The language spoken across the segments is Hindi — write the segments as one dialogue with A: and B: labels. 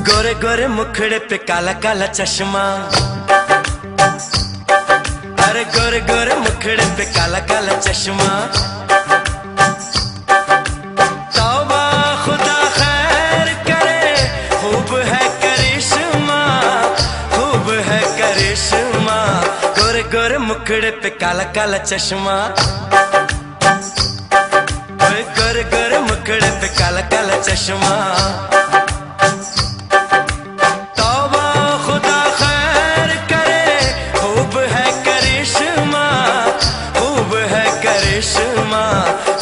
A: गोरे गोरे मुखड़े पे काला काला चश्मा, अरे गोरे गोरे मुखड़े पे काला काला चश्मा। तौबा खुदा खैर करे, खूब है करिश्मा, खूब है करिश्मा। गोरे गोरे मुखड़े पे काला काला चश्मा, गोरे गोरे मुखड़े पे काला काला चश्मा।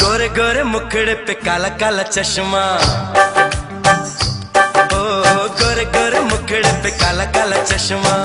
A: गोरे गोरे मुखड़े पे काला काला चश्मा, ओ गोरे गोरे मुखड़े पे काला काला चश्मा।